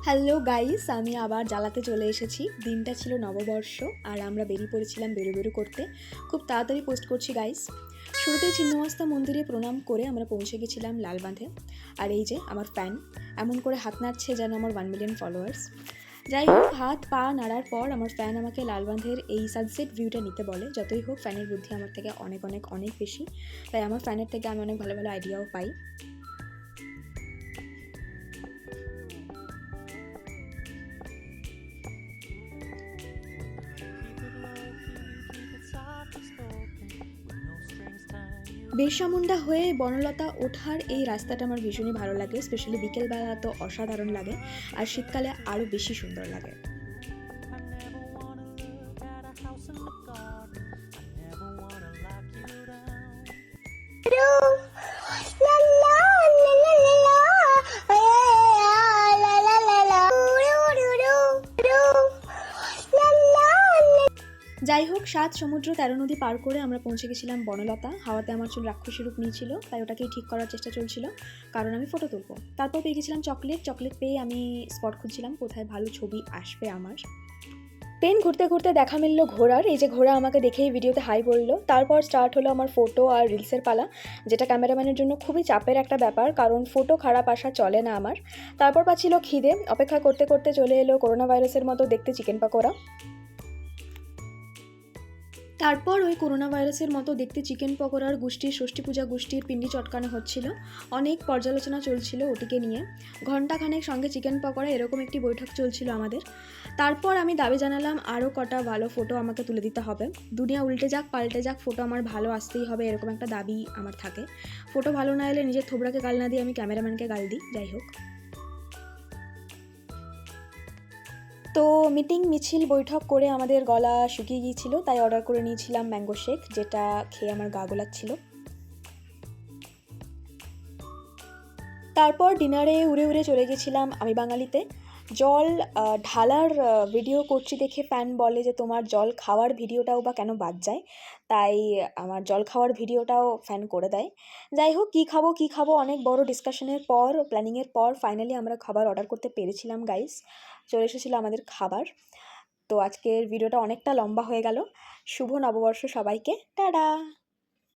Hello guys, আমি আবার জ্বালাতে চলে এসেছি। দিনটা ছিল নববর্ষ আর আমরা বেরিয়ে পড়েছিলাম বেরু করতে। খুব তাড়াতাড়ি পোস্ট করছি গাইস। শুরুতেই ছিন্নমস্তা মন্দিরে প্রণাম করে আমরা পৌঁছে গেছিলাম লালবাঁধে। আর এই যে আমার ফ্যান এমন করে হাত নাড়ছে যেন আমার 1 মিলিয়ন ফলোয়ার্স। যাই হোক, হাত পা নাড়ার পর আমার ফ্যান আমাকে লালবাঁধের এই সানসেট ভিউটা নিতে বলে। যতই হোক, ফ্যানের বুদ্ধি আমার থেকে অনেক অনেক অনেক বেশি, তাই আমার ফ্যানের থেকে আমি অনেক ভালো ভালো আইডিয়াও পাই। বিরসামুন্ডা হয়ে বনলতা ওঠার এই রাস্তাটা আমার ভীষণই ভালো লাগে। স্পেশালি বিকেলবেলা তো অসাধারণ লাগে, আর শীতকালে আরও বেশি সুন্দর লাগে। যাই হোক, 7 সমুদ্র 13 নদী পার করে আমরা পৌঁছে গেছিলাম বনলতা। হাওয়াতে আমার চুল রাক্ষসী রূপ নিয়েছিল, তাই ওটাকেই ঠিক করার চেষ্টা চলছিল, কারণ আমি ফটো তুলবো। তারপর পেয়ে গেছিলাম চকলেট পেয়ে আমি স্পট খুঁজছিলাম কোথায় ভালো ছবি আসবে আমার। ট্রেন ঘুরতে ঘুরতে দেখা মিলল ঘোড়ার। এই যে ঘোড়া আমাকে দেখেই ভিডিওতে হাই বলল। তারপর স্টার্ট হলো আমার ফটো আর রিলসের পালা, যেটা ক্যামেরাম্যানের জন্য খুবই চাপের একটা ব্যাপার, কারণ ফটো খারাপ আসা চলে না আমার। তারপর পাচ্ছিল খিদে। অপেক্ষা করতে করতে চলে এলো করোনা ভাইরাসের মতো দেখতে চিকেন পাকোড়া। তারপর ওই করোনা ভাইরাসের মতো দেখতে চিকেন পকোড়ার গোষ্ঠীর ষষ্ঠী পূজা গোষ্ঠীর পিন্ডি চটকানো হচ্ছিল। অনেক পর্যালোচনা চলছিল ওটিকে নিয়ে। ঘণ্টাখানেক সঙ্গে চিকেন পকোড়া এরকম একটি বৈঠক চলছিল আমাদের। তারপর আমি দাবি জানালাম আরও কটা ভালো ফটো আমাকে তুলে দিতে হবে। দুনিয়া উল্টে যাক পাল্টে যাক, ফটো আমার ভালো আসতেই হবে, এরকম একটা দাবি আমার থাকে। ফটো ভালো না এলে নিজের থোবড়াকে গাল না দিয়ে আমি ক্যামেরাম্যানকে গাল দিই। যাই হোক, তো মিটিং মিছিল বৈঠক করে আমাদের গলা শুকিয়ে গিয়েছিল, তাই অর্ডার করে নিয়েছিলাম ম্যাঙ্গো শেক, যেটা খেয়ে আমার গা গোলাচ্ছিল। তারপর ডিনারে উড়ে উড়ে চলে গেছিলাম আমি বাঙালিতে। জল ঢালার ভিডিও করছি দেখে ফ্যান বলে যে তোমার জল খাওয়ার ভিডিওটাও বা কেন বাদ যায়, তাই আমার জল খাওয়ার ভিডিওটাও ফ্যান করে দেয়। যাই হোক, কী খাবো অনেক বড় ডিসকাশনের পর, প্ল্যানিংয়ের পর ফাইনালি আমরা খাবার অর্ডার করতে পেরেছিলাম গাইস। চলে এসেছিল আমাদের খাবার। তো আজকের ভিডিওটা অনেকটা লম্বা হয়ে গেল। শুভ নববর্ষ সবাইকে, টাটা।